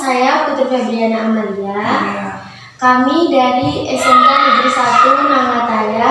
saya Putri Febriana Amalia. Ya. Kami dari SMK Negeri 1 Nangataya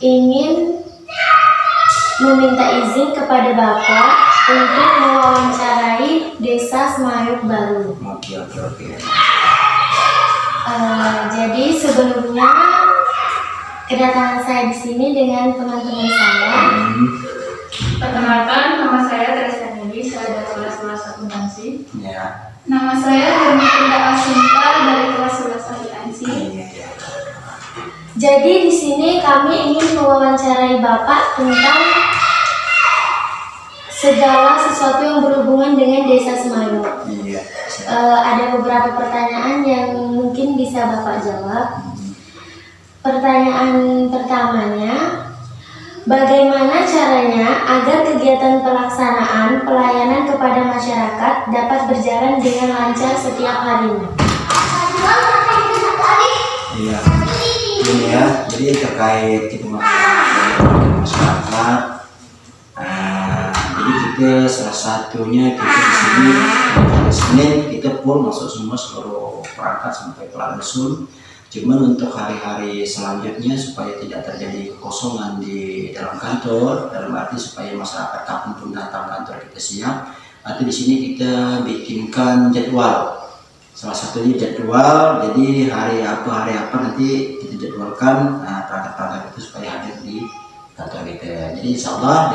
ingin meminta izin kepada Bapak untuk mewawancarai Desa Semayuk Baru. Oke. Jadi sebelumnya kedatangan saya di sini dengan teman-teman saya. Perkenalkan, nama saya Teresa Nedi, saya dari kelas 11 akuntansi. Ya. Nama saya Hermatinda Asinta dari kelas 11 akuntansi. Iya. Jadi di sini kami ingin mewawancarai Bapak tentang segala sesuatu yang berhubungan dengan Desa Semayuk. Iya. Ada beberapa pertanyaan yang mungkin bisa Bapak jawab. Pertanyaan pertamanya, bagaimana caranya agar kegiatan pelaksanaan pelayanan kepada masyarakat dapat berjalan dengan lancar setiap harinya? Iya. Ini ya, jadi terkait kita melakukan masyarakat. Jadi kita salah satunya kita di sini hari Senin kita pun masuk semua seluruh perangkat sampai pelaksanaan. Cuman untuk hari-hari selanjutnya supaya tidak terjadi kekosongan di dalam kantor, dalam arti supaya masyarakat kapanpun datang kantor kita siap. Atau di sini kita bikinkan jadwal. Salah satunya jadwal, jadi hari apa nanti kita jadwalkan perangkat-perangkat itu supaya hadir di kantor kita. Jadi insya Allah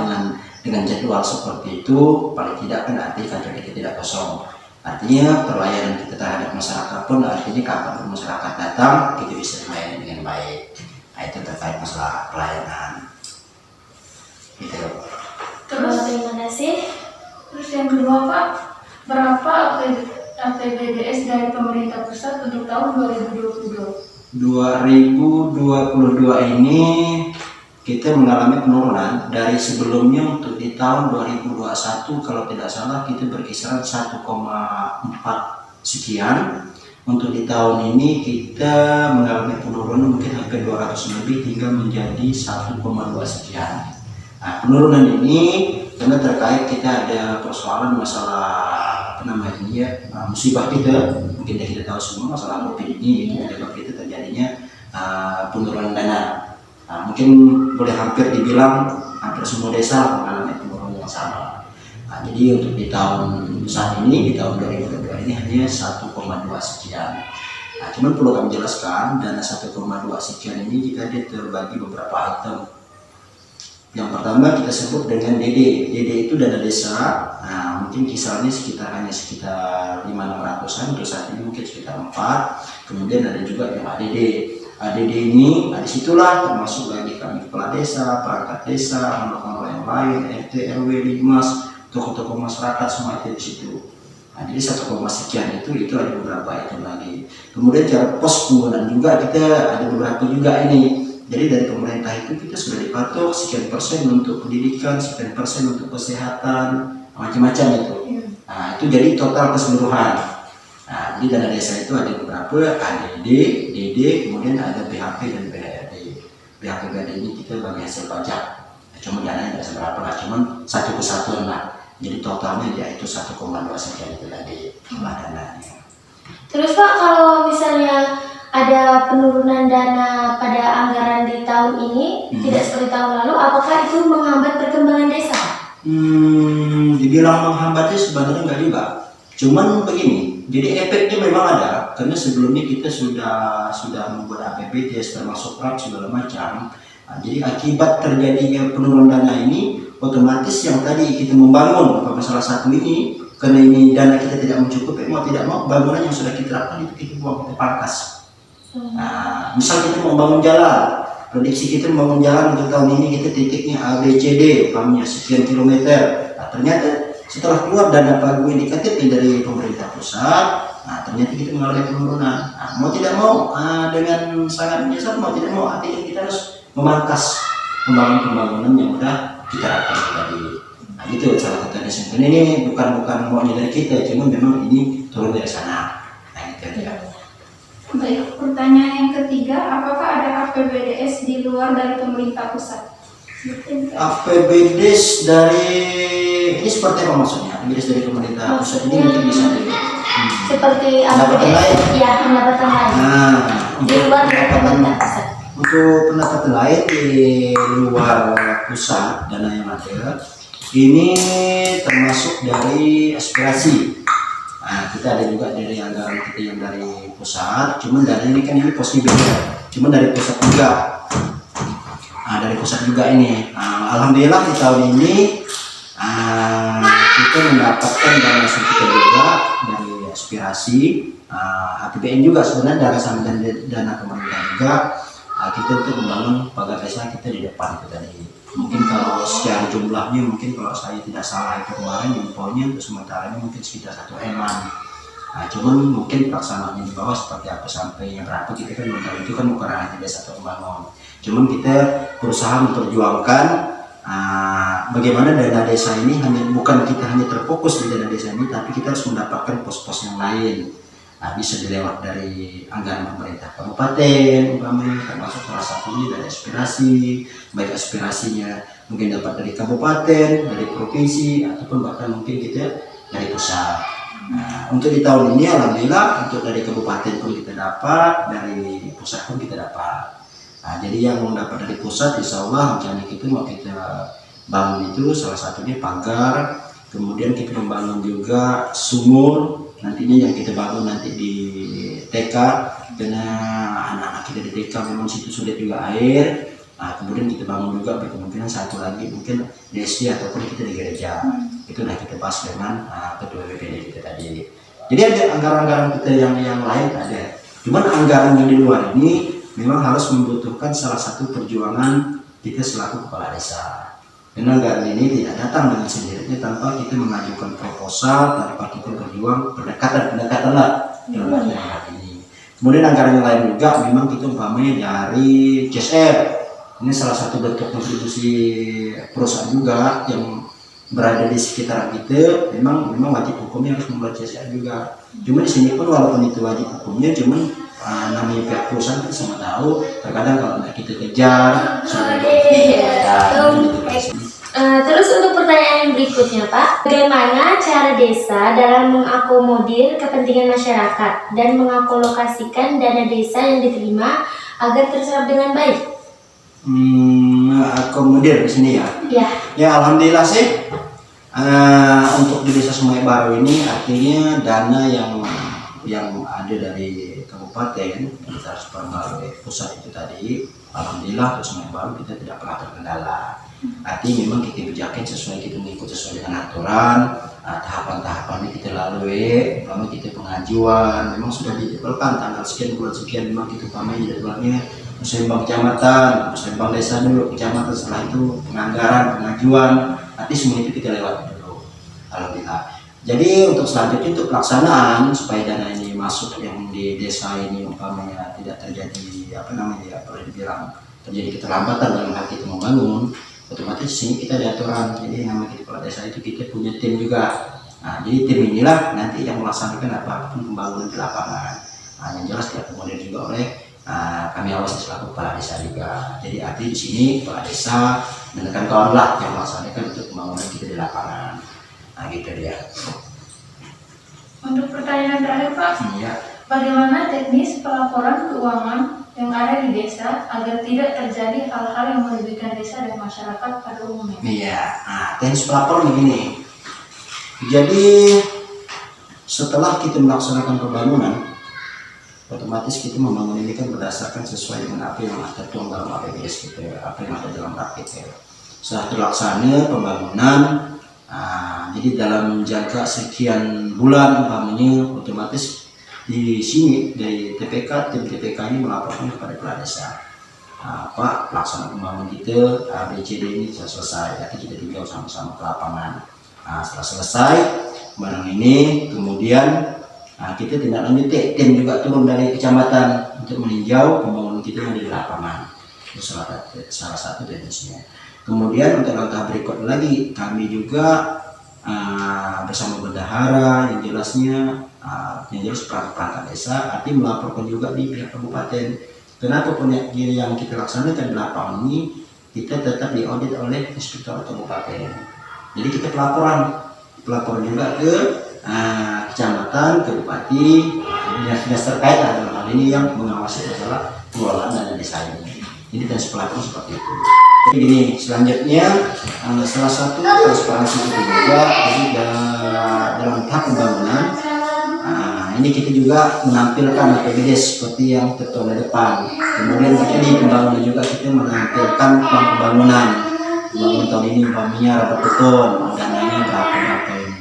dengan jadwal seperti itu paling tidak kan arti kantor kita tidak kosong. Artinya pelayanan kita terhadap masyarakat pun artinya kapan masyarakat datang kita bisa melayani dengan baik. Nah itu terkait masalah pelayanan. Gitu. Terima kasih. Terus yang kedua Pak, berapa APBDS dari pemerintah pusat untuk tahun 2022? 2022 ini kita mengalami penurunan dari sebelumnya. Untuk di tahun 2021 kalau tidak salah kita berkisaran 1,4 sekian. Untuk di tahun ini kita mengalami penurunan mungkin hampir 200 lebih hingga menjadi 1,2 sekian. Nah, penurunan ini karena terkait kita ada persoalan masalah musibah kita, mungkin kita tahu semua masalah COVID ini menyebabkan kita terjadinya penurunan dana. Nah, mungkin boleh hampir dibilang hampir semua desa mengalami penurunan yang sama. Nah, jadi untuk di tahun saat ini, di tahun 2022 ini hanya 1,2 sekian. Nah, cuman perlu kami jelaskan dana 1,2 sekian ini jika dia terbagi beberapa item. Yang pertama kita sebut dengan DD. DD itu dana desa. Nah, mungkin kisarannya hanya sekitar 500-600-an. Untuk saat ini mungkin sekitar 4. Kemudian ada juga yang ADD. ADD ini, disitulah termasuk lagi kami kepala desa, perangkat desa, orang-orang yang lain, RT, RW, Limas, tokoh-tokoh masyarakat semua itu di situ. Nah, jadi 1, sekian itu ada beberapa item lagi. Kemudian cara pos penggunaan juga kita ada beberapa juga ini. Jadi dari pemerintah itu kita sudah dipatok sekian persen untuk pendidikan, sekian persen untuk kesehatan, macam-macam itu. Nah, itu jadi total keseluruhan. Nah, jadi dana desa itu ada beberapa, ADD, DD, kemudian ada BHP dan BHRD. BHP BHRD ini kita bagi hasil pajak. Cuma dananya tidak seberapa lah, cuma satu kesatuan lah. Jadi totalnya yaitu 1,2 sekian itu tadi jumlah dananya. Terus Pak, kalau misalnya ada penurunan dana pada anggaran di tahun ini, tidak seperti tahun lalu, apakah itu menghambat perkembangan desa? Dibilang menghambatnya sebenarnya enggak juga. Cuman begini, jadi efeknya memang ada karena sebelumnya kita sudah membuat APBDes termasuk RAP segala macam. Nah, jadi akibat terjadinya penurunan dana ini, otomatis yang tadi kita membangun salah satu ini, karena ini dana kita tidak mencukupi, mau tidak mau bangunan yang sudah kita lakukan itu kita buang, kita pangkas. Nah, misal kita mau bangun jalan, prediksi kita membangun jalan untuk tahun ini kita titiknya A, B, C, D, umpamanya sekian kilometer. Nah, ternyata setelah keluar dana pagu indikatif dari pemerintah pusat, nah ternyata kita mengalami penurunan. Nah, mau tidak mau dengan sangat menyesal, mau tidak mau artinya kita harus memangkas pembangunan yang udah kita lakukan tadi. Nah itu salah satu desain. Ini bukan maunya dari kita, cuma memang ini turun dari sana. Nah itu aja. Baik, pertanyaan yang ketiga, apakah ada APBDS di luar dari pemerintah pusat? APBDes dari ini seperti apa maksudnya? APBDes dari pemerintah pusat ini mungkin bisa seperti Pendapatan lain? Ya, pendapatan lain. Nah, Di luar dari pemerintah pusat. untuk pendapatan lain di luar pusat, dana yang ada ini termasuk dari aspirasi. Nah, kita ada juga dari anggaran kita yang dari pusat, cuman dana ini kan ini pos beda, cuman dari pusat juga. Nah, dari pusat juga ini. Nah, alhamdulillah di tahun ini kita mendapatkan dana sekitar juga dari aspirasi, APBN juga sebenarnya dan dana pemerintah juga. Kita untuk membangun pagar desa kita di depan itu tadi. Mungkin kalau secara jumlahnya mungkin kalau saya tidak salah itu kemarin infonya untuk sementara ini mungkin sekitar 1 eman. Nah, cuman mungkin pelaksanaannya di bawah seperti apa sampai yang berapa kita kan belum tahu, itu kan bukan ranah desa atau membangun. Cuman kita berusaha memperjuangkan bagaimana dana desa ini bukan kita hanya terfokus di dana desa ini, tapi kita harus mendapatkan pos-pos yang lain. Nah, bisa dilewat dari anggaran pemerintah kabupaten, umpamanya termasuk salah satunya dari aspirasi, baik aspirasinya mungkin dapat dari kabupaten, dari provinsi, ataupun bahkan mungkin kita dari pusat. Nah, untuk di tahun ini alhamdulillah untuk dari kabupaten pun kita dapat, dari pusat pun kita dapat. Nah, jadi yang dapat dari pusat insya Allah rencana kita mau kita bangun itu salah satunya pagar, kemudian kita membangun juga sumur. Nantinya yang kita bangun nanti di TK, karena anak-anak kita di TK memang situ sulit juga air. Nah, kemudian kita bangun juga berkemungkinan satu lagi mungkin di SD ataupun kita di gereja. Itu udah kita bahas dengan ketua BPD kita tadi. Jadi ada anggaran-anggaran kita yang lain ada. Cuman anggaran yang di luar ini memang harus membutuhkan salah satu perjuangan kita selaku kepala desa. Karena anggaran ini tidak datang dengan sendirinya tanpa kita mengajukan proposal, tanpa kita berjuang pendekatan lah dalam anggaran ini. Kemudian anggaran yang lain juga memang kita umpamanya dari CSR. Ini salah satu bentuk kontribusi perusahaan juga yang berada di sekitar kita. Memang wajib hukumnya harus membuat CSR juga. Cuma di sini pun walaupun itu wajib hukumnya, cuman namanya pihak perusahaan kita sama tahu. Terkadang kalau kita kejar, terus untuk pertanyaan yang berikutnya Pak, bagaimana cara desa dalam mengakomodir kepentingan masyarakat dan mengalokasikan dana desa yang diterima agar terserap dengan baik? Akomodir di sini ya. Ya. Ya alhamdulillah sih. Untuk di desa Sungai Baru ini artinya dana yang ada dari kabupaten kita harus melalui pusat itu tadi. Alhamdulillah untuk Sungai Baru kita tidak pernah terkendala. Artinya memang kita bijakan kita mengikuti sesuai dengan aturan, tahapan-tahapannya kita lalui, lalu kita pengajuan, memang sudah dijadwalkan tanggal sekian bulan sekian, memang kita utamanya jadwalnya musyawarah kecamatan, musyawarah desa dulu, kecamatan, setelah itu penganggaran, pengajuan, nanti semua itu kita lewati dulu. Alhamdulillah. Jadi untuk selanjutnya untuk pelaksanaan supaya dana ini masuk yang di desa ini umpamanya tidak terjadi boleh dibilang terjadi keterlambatan dalam hal kita membangun, otomatis sini kita ada aturan. Jadi nama kita kepala desa itu kita punya tim juga. Nah, jadi tim inilah nanti yang melaksanakan apapun pembangunan di lapangan. Nah, yang jelas diakomodir juga oleh kami awasi selaku kepala desa juga. Jadi arti di sini kepala desa menekan kawan lah yang melaksanakan untuk pembangunan kita di lapangan. Nah, gitu dia. Untuk pertanyaan terakhir Pak, Iya. bagaimana teknis pelaporan keuangan yang ada di desa agar tidak terjadi hal-hal yang merugikan desa dan masyarakat pada umumnya? Iya, teknis pelaporan begini. Jadi setelah kita melaksanakan pembangunan, otomatis kita membangun ini kan berdasarkan sesuai dengan apa yang tertuang dalam APBS kita, apa yang ada dalam RAP kita. Setelah terlaksana pembangunan, jadi dalam jangka sekian bulan umpamanya, otomatis di sini dari TPK, tim TPK ini melaporkan kepada kepala desa. Pak, pelaksanaan pembangunan kita ABCD ini sudah selesai, nanti kita tinggal sama-sama ke lapangan. Setelah selesai barang ini, kemudian kita tindak lanjut, tim juga turun dari kecamatan untuk meninjau pembangunan kita yang ada di lapangan. Itu salah satu teknisnya. Kemudian untuk langkah berikut lagi, kami juga bersama bendahara yang jelasnya perangkat desa, arti melaporkan juga di pihak kabupaten. Kenapa proyek yang kita laksanakan di lapangan ini kita tetap diaudit oleh inspektor kabupaten. Jadi kita pelaporan juga ke kecamatan kecamatan, ke bupati, dinas-dinas terkait dalam hal ini yang mengawasi masalah pengelolaan dana desa ini. Jadi dan pelakon seperti itu. Jadi gini, selanjutnya salah satu transparansi itu juga jadi dalam tahap pembangunan. Ini kita juga menampilkan APBD seperti yang tertulis di depan. Kemudian kita di pembangunan juga kita menampilkan plan pembangunan. Pembangunan tahun ini umpamanya berapa beton, dananya berapa ini.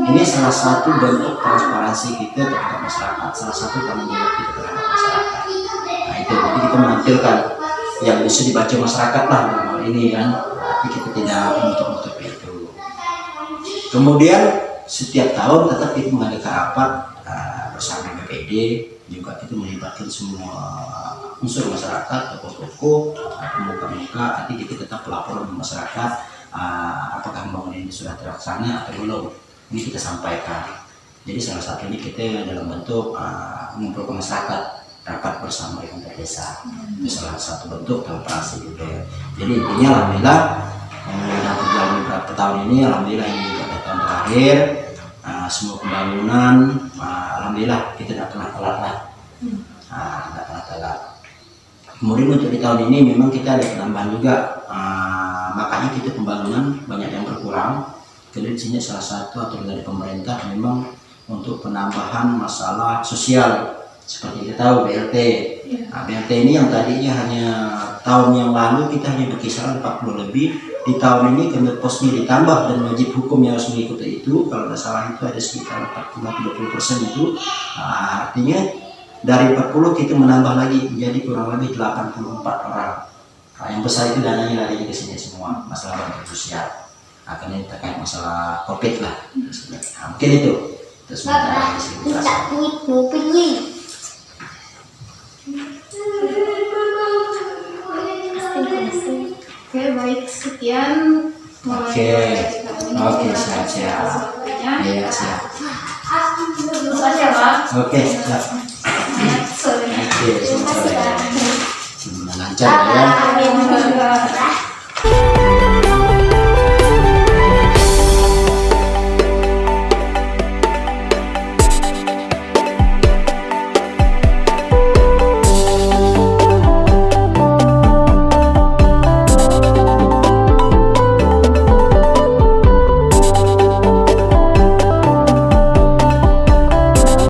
Ini salah satu bentuk transparansi kita terhadap masyarakat, salah satu tanggung jawab kita terhadap masyarakat. Nah itu, jadi kita menampilkan yang bisa dibaca masyarakat lah dalam hal ini kan, tapi kita tidak menutup itu. Kemudian setiap tahun tetap kita mengadakan rapat bersama BPD, juga kita melibatkan semua unsur masyarakat, tokoh-tokoh, pemuka-pemuka, nanti kita tetap pelaporan masyarakat apakah pembangunan ini sudah terlaksana atau belum. Ini kita sampaikan. Jadi salah satu ini kita dalam bentuk mengumpulkan masyarakat, rapat bersama dengan desa. Itu salah satu bentuk transparansi juga. Jadi intinya alhamdulillah yang terjadi beberapa tahun ini, alhamdulillah ini pada tahun terakhir semua pembangunan alhamdulillah kita tidak pernah telat lah. Tidak pernah telat. Kemudian untuk di tahun ini memang kita ada penambahan juga, makanya kita pembangunan banyak yang berkurang. Jadi di sini salah satu aturan dari pemerintah memang untuk penambahan masalah sosial. Seperti kita tahu BLT. BLT ini yang tadinya hanya tahun yang lalu kita hanya berkisaran 40 lebih. Di tahun ini karena posnya ditambah dan wajib hukum yang harus mengikuti itu, kalau tidak salah itu ada sekitar 40-30% itu. Artinya dari 40 kita menambah lagi menjadi kurang lebih 84 orang. Yang besar itu dananya lari ke sini semua, masalah bantuan sosial. Karena terkait masalah COVID lah. Mungkin itu. Terus Oke, baik, sekian. Oke, siap. Iya, siap. Terus aja, Pak. Oke, siap. Sore. Oke, selamat sore. Lancar ya.